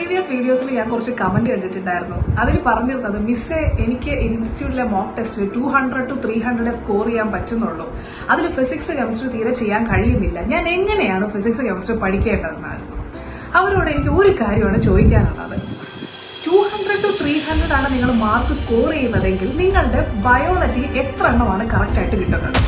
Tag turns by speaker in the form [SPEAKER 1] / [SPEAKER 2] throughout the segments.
[SPEAKER 1] Previous വീഡിയോസിൽ ഞാൻ കുറച്ച് കമന്റ് കണ്ടിട്ടുണ്ടായിരുന്നു. അതിൽ പറഞ്ഞിരുന്നത് മിസ്സേ എനിക്ക് ഇൻസ്റ്റിറ്റ്യൂട്ടിലെ മോക്ക് ടെസ്റ്റിൽ 200 to 300 സ്കോർ ചെയ്യാൻ പറ്റുന്നുള്ളൂ, അതിൽ ഫിസിക്സ് കെമിസ്ട്രി തീരെ ചെയ്യാൻ കഴിയുന്നില്ല, ഞാൻ എങ്ങനെയാണ് ഫിസിക്സ് കെമിസ്ട്രി പഠിക്കേണ്ടതെന്നായിരുന്നു. അവരോട് എനിക്ക് ഒരു കാര്യമാണ് ചോദിക്കാനുള്ളത്. 200 to 300 ആണ് നിങ്ങൾ മാർക്ക് സ്കോർ ചെയ്യുന്നതെങ്കിൽ നിങ്ങളുടെ ബയോളജി എത്ര എണ്ണമാണ് കറക്റ്റ് ആയിട്ട് കിട്ടുന്നത്?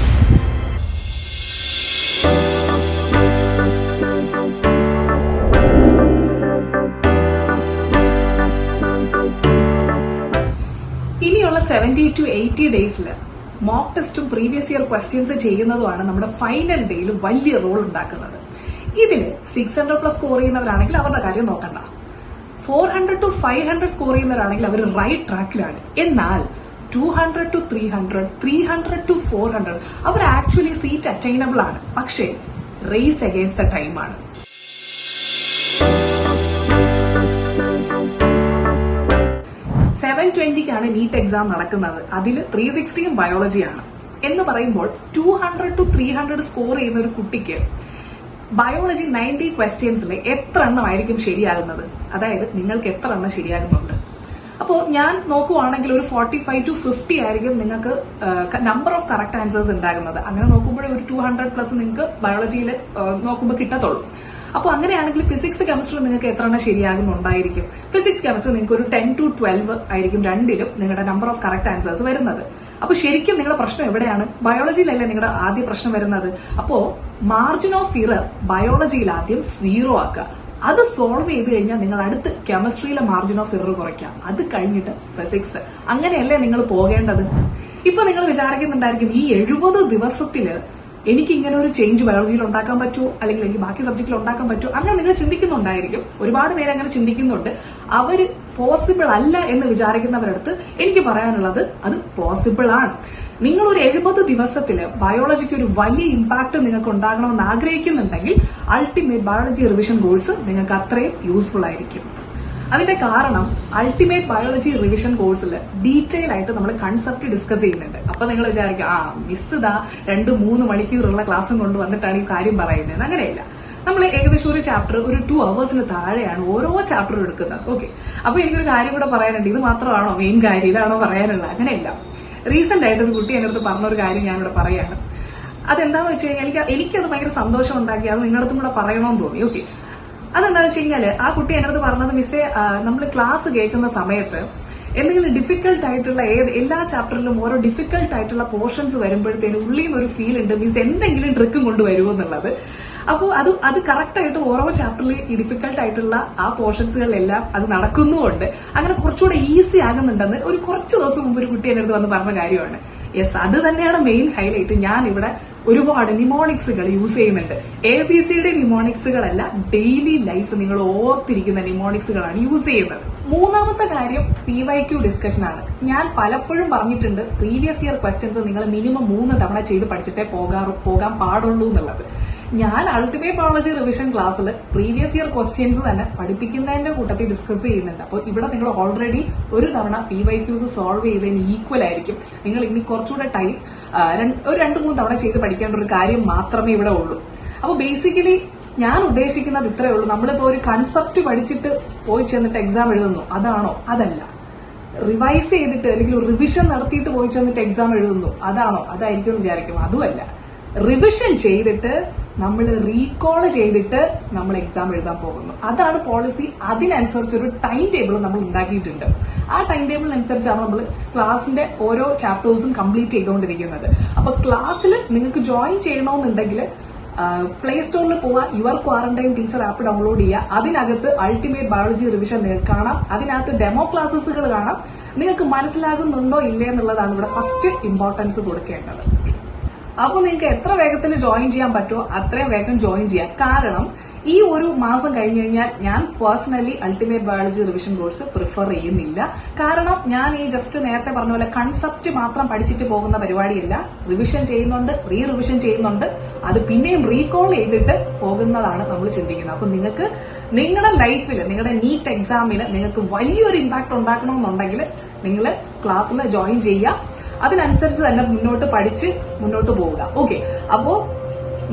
[SPEAKER 1] ഇനിയുള്ള 70 to 80 ഡേയ്സിൽ മോക്ക് ടെസ്റ്റും പ്രീവിയസ് ഇയർ ക്വസ്റ്റ്യൻസ് ചെയ്യുന്നതുമാണ് നമ്മുടെ ഫൈനൽ ഡേയിൽ വലിയ റോൾ ഉണ്ടാക്കുന്നത്. ഇതിൽ 600+ സ്കോർ ചെയ്യുന്നവരാണെങ്കിൽ അവരുടെ കാര്യം നോക്കണ്ട. 400 to 500 സ്കോർ ചെയ്യുന്നവരാണെങ്കിൽ അവർ റൈറ്റ് ട്രാക്കിലാണ്. എന്നാൽ 200 to 300, 300 to 400 അവർ ആക്ച്വലി സീറ്റ് അറ്റൈനബിൾ ആണ്. പക്ഷേ റേസ് അഗെയിൻസ്റ്റ് ദ ടൈമാണ്. $720 നീറ്റ് എക്സാം നടക്കുന്നത്. അതിൽ 360 ബയോളജിയാണ് എന്ന് പറയുമ്പോൾ 200 to 300 സ്കോർ ചെയ്യുന്ന ഒരു കുട്ടിക്ക് ബയോളജി 90 ക്വസ്റ്റ്യൻസിൽ എത്ര എണ്ണമായിരിക്കും ശരിയാകുന്നത്? അതായത് നിങ്ങൾക്ക് എത്ര എണ്ണം ശരിയാകുന്നുണ്ട്? അപ്പോൾ ഞാൻ നോക്കുവാണെങ്കിൽ ഒരു 45 to 50 ആയിരിക്കും നിങ്ങൾക്ക് നമ്പർ ഓഫ് കറക്റ്റ് ആൻസേഴ്സ് ഉണ്ടാകുന്നത്. അങ്ങനെ നോക്കുമ്പോഴേ ഒരു 200+ നിങ്ങൾക്ക് ബയോളജിയിൽ നോക്കുമ്പോൾ കിട്ടത്തുള്ളൂ. അപ്പോൾ അങ്ങനെയാണെങ്കിൽ ഫിസിക്സ് കെമിസ്ട്രി നിങ്ങൾക്ക് എത്ര എണ്ണം ശരിയാകുന്നുണ്ടായിരിക്കും? ഫിസിക്സ് കെമിസ്ട്രി നിങ്ങൾക്ക് ഒരു 10 to 12 ആയിരിക്കും രണ്ടിലും നിങ്ങളുടെ നമ്പർ ഓഫ് കറക്റ്റ് ആൻസേഴ്സ് വരുന്നത്. അപ്പൊ ശരിക്കും നിങ്ങളുടെ പ്രശ്നം എവിടെയാണ്? ബയോളജിയിലല്ലേ നിങ്ങളുടെ ആദ്യ പ്രശ്നം വരുന്നത്. അപ്പോ മാർജിൻ ഓഫ് ഇറർ ബയോളജിയിൽ ആദ്യം 0 ആക്കുക. അത് സോൾവ് ചെയ്ത് കഴിഞ്ഞാൽ നിങ്ങൾ അടുത്ത് കെമിസ്ട്രിയിലെ മാർജിൻ ഓഫ് ഇറർ കുറയ്ക്കാം. അത് കഴിഞ്ഞിട്ട് ഫിസിക്സ്. അങ്ങനെയല്ലേ നിങ്ങൾ പോകേണ്ടത്. ഇപ്പൊ നിങ്ങൾ വിചാരിക്കുന്നുണ്ടായിരിക്കും ഈ 70 ദിവസത്തില് എനിക്ക് ഇങ്ങനെ ഒരു ചേഞ്ച് ബയോളജിയിൽ ഉണ്ടാക്കാൻ പറ്റുമോ, അല്ലെങ്കിൽ എനിക്ക് ബാക്കി സബ്ജക്റ്റിൽ ഉണ്ടാക്കാൻ പറ്റുമോ? അങ്ങനെ നിങ്ങൾ ചിന്തിക്കുന്നുണ്ടായിരിക്കും. ഒരുപാട് പേര് അങ്ങനെ ചിന്തിക്കുന്നുണ്ട്. അവര് പോസിബിൾ അല്ല എന്ന് വിചാരിക്കുന്നവരടുത്ത് എനിക്ക് പറയാനുള്ളത് അത് പോസിബിൾ ആണ്. നിങ്ങൾ ഒരു 70 ദിവസത്തില് ബയോളജിക്ക് ഒരു വലിയ ഇമ്പാക്ട് നിങ്ങൾക്ക് ഉണ്ടാകണമെന്ന് ആഗ്രഹിക്കുന്നുണ്ടെങ്കിൽ അൾട്ടിമേറ്റ് ബയോളജി റിവിഷൻ കോഴ്സ് നിങ്ങൾക്ക് അത്രയും യൂസ്ഫുൾ ആയിരിക്കും. അതിന്റെ കാരണം അൾട്ടിമേറ്റ് ബയോളജി റിവിഷൻ കോഴ്സിൽ ഡീറ്റെയിൽ ആയിട്ട് നമ്മൾ കൺസെപ്റ്റ് ഡിസ്കസ് ചെയ്യുന്നുണ്ട്. അപ്പൊ നിങ്ങൾ വിചാരിക്കും മിസ് ഇതാ 2-3 മണിക്കൂറുള്ള ക്ലാസ്സും കൊണ്ടുവന്നിട്ടാണ് ഈ കാര്യം പറയുന്നത്. അങ്ങനെയല്ല. നമ്മൾ ഏകദേശം ഒരു ചാപ്റ്റർ ഒരു 2 hours താഴെയാണ് ഓരോ ചാപ്റ്ററും എടുക്കുന്നത്. ഓക്കെ, അപ്പൊ എനിക്കൊരു കാര്യം കൂടെ പറയാനുണ്ട്. ഇത് മാത്രമാണോ മെയിൻ കാര്യം, ഇതാണോ പറയാനുള്ളത്? അങ്ങനെയല്ല. റീസെന്റ് ആയിട്ട് ഒരു കുട്ടി എന്റെ അടുത്ത് പറഞ്ഞൊരു കാര്യം ഞാനിവിടെ പറയാണ്. അതെന്താന്ന് വെച്ച് കഴിഞ്ഞാൽ എനിക്കത് ഭയങ്കര സന്തോഷം ഉണ്ടാക്കി. അത് നിങ്ങളുടെ അടുത്തും കൂടെ പറയണമെന്ന് തോന്നി. ഓക്കെ, അതെന്താണെന്ന് വെച്ച് കഴിഞ്ഞാൽ ആ കുട്ടി എന്റെ അടുത്ത് പറഞ്ഞത്, മിസ്സേ നമ്മൾ ക്ലാസ് കേൾക്കുന്ന സമയത്ത് എന്തെങ്കിലും ഡിഫിക്കൽട്ട് ആയിട്ടുള്ള എല്ലാ ചാപ്റ്ററിലും ഓരോ ഡിഫിക്കൽട്ട് ആയിട്ടുള്ള പോർഷൻസ് വരുമ്പോഴത്തേനും ഉള്ളിൽ നിന്ന് ഒരു ഫീൽ ഉണ്ട്, മിസ് എന്തെങ്കിലും ട്രിക്കും കൊണ്ടുവരുമോ എന്നുള്ളത്. അപ്പോൾ അത് കറക്റ്റ് ആയിട്ട് ഓരോ ചാപ്റ്ററിൽ ഈ ഡിഫിക്കൽട്ട് ആയിട്ടുള്ള ആ പോർഷൻസുകളിലെല്ലാം അത് നടക്കുന്നുമുണ്ട്. അങ്ങനെ കുറച്ചുകൂടെ ഈസി ആകുന്നുണ്ടെന്ന് ഒരു കുറച്ച് ദിവസം മുമ്പ് ഒരു കുട്ടി എന്റെ അടുത്ത് വന്ന് പറഞ്ഞ കാര്യമാണ്. യെസ്, അത് തന്നെയാണ് മെയിൻ ഹൈലൈറ്റ്. ഞാൻ ഇവിടെ ഒരുപാട് നിമോണിക്സുകൾ യൂസ് ചെയ്യുന്നുണ്ട്. ABCയുടെ നിമോണിക്സുകളല്ല, ഡെയിലി ലൈഫ് നിങ്ങൾ ഓർത്തിരിക്കുന്ന നിമോണിക്സുകളാണ് യൂസ് ചെയ്യുന്നത്. മൂന്നാമത്തെ കാര്യം PYQ ഡിസ്കഷൻ ആണ്. ഞാൻ പലപ്പോഴും പറഞ്ഞിട്ടുണ്ട്, പ്രീവിയസ് ഇയർ ക്വസ്റ്റ്യൻസ് നിങ്ങൾ മിനിമം 3 തവണ ചെയ്ത് പഠിച്ചിട്ടേ പോകാൻ പാടുള്ളൂ എന്നുള്ളത്. ഞാൻ അൾട്ടിമേറ്റ് ബയോളജി റിവിഷൻ ക്ലാസ്സിൽ പ്രീവിയസ് ഇയർ ക്വസ്റ്റ്യൻസ് തന്നെ പഠിപ്പിക്കുന്നതിന്റെ കൂട്ടത്തിൽ ഡിസ്കസ് ചെയ്യുന്നുണ്ട്. അപ്പോൾ ഇവിടെ നിങ്ങൾ ഓൾറെഡി ഒരു തവണ PYQs സോൾവ് ചെയ്തതിന് ഈക്വൽ ആയിരിക്കും. നിങ്ങൾ ഇനി കുറച്ചുകൂടെ ടൈം ഒരു 2-3 തവണ ചെയ്ത് പഠിക്കേണ്ട ഒരു കാര്യം മാത്രമേ ഇവിടെ ഉള്ളൂ. അപ്പോൾ ബേസിക്കലി ഞാൻ ഉദ്ദേശിക്കുന്നത് ഇത്രയേ ഉള്ളൂ. നമ്മളിപ്പോ ഒരു കൺസെപ്റ്റ് പഠിച്ചിട്ട് പോയി ചെന്നിട്ട് എക്സാം എഴുതുന്നു, അതാണോ? അതല്ല. റിവൈസ് ചെയ്തിട്ട് അല്ലെങ്കിൽ റിവിഷൻ നടത്തിയിട്ട് പോയി ചെന്നിട്ട് എക്സാം എഴുതുന്നു, അതാണോ? അതായിരിക്കും വിചാരിക്കും. അതുമല്ല. റിവിഷൻ ചെയ്തിട്ട് നമ്മൾ റീകോൾ ചെയ്തിട്ട് നമ്മൾ എക്സാം എഴുതാൻ പോകുന്നു. അതാണ് പോളിസി. അതിനനുസരിച്ച് ഒരു ടൈം ടേബിൾ നമ്മൾ ഉണ്ടാക്കിയിട്ടുണ്ട്. ആ ടൈം ടേബിളിനനുസരിച്ചാണ് നമ്മൾ ക്ലാസിന്റെ ഓരോ ചാപ്റ്റേഴ്സും കംപ്ലീറ്റ് ചെയ്തുകൊണ്ടിരിക്കുന്നത്. അപ്പൊ ക്ലാസ്സിൽ നിങ്ങൾക്ക് ജോയിൻ ചെയ്യണമെന്നുണ്ടെങ്കിൽ പ്ലേ സ്റ്റോറിൽ പോവുക, your quarantine teacher app download ചെയ്യുക. അതിനകത്ത് അൾട്ടിമേറ്റ് ബയോളജി റിവിഷൻ കാണാം. അതിനകത്ത് ഡെമോ ക്ലാസ്സുകൾ കാണാം. നിങ്ങൾക്ക് മനസ്സിലാകുന്നുണ്ടോ ഇല്ലേ എന്നുള്ളതാണ് ഇവിടെ ഫസ്റ്റ് ഇമ്പോർട്ടൻസ് കൊടുക്കേണ്ടത്. അപ്പൊ നിങ്ങൾക്ക് എത്ര വേഗത്തിൽ ജോയിൻ ചെയ്യാൻ പറ്റുമോ അത്രയും വേഗം ജോയിൻ ചെയ്യാം. കാരണം ഈ ഒരു മാസം കഴിഞ്ഞു കഴിഞ്ഞാൽ ഞാൻ personally ultimate biology revision course prefer ചെയ്യുന്നില്ല. കാരണം ഞാൻ ഈ ജസ്റ്റ് നേരത്തെ പറഞ്ഞ പോലെ കൺസെപ്റ്റ് മാത്രം പഠിച്ചിട്ട് പോകുന്ന പരിപാടിയല്ല. റിവിഷൻ ചെയ്യുന്നുണ്ട്, റിവിഷൻ ചെയ്യുന്നുണ്ട്, അത് പിന്നെയും റീകോൾ ചെയ്തിട്ട് പോകുന്നതാണ് നമ്മൾ ചിന്തിക്കുന്നത്. അപ്പൊ നിങ്ങൾക്ക് നിങ്ങളുടെ ലൈഫിൽ, നിങ്ങളുടെ നീറ്റ് എക്സാമിന് നിങ്ങൾക്ക് വലിയൊരു ഇമ്പാക്ട് ഉണ്ടാക്കണമെന്നുണ്ടെങ്കിൽ നിങ്ങൾ ക്ലാസ്സിൽ ജോയിൻ ചെയ്യുക. അതിനനുസരിച്ച് തന്നെ മുന്നോട്ട് പഠിച്ച് മുന്നോട്ട് പോവുക. ഓക്കെ, അപ്പോ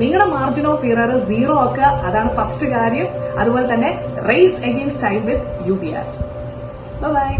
[SPEAKER 1] നിങ്ങളുടെ മാർജിൻ ഓഫ് എറർ 0 ആക്കുക. അതാണ് ഫസ്റ്റ് കാര്യം. അതുപോലെ തന്നെ race against time with UBR. By.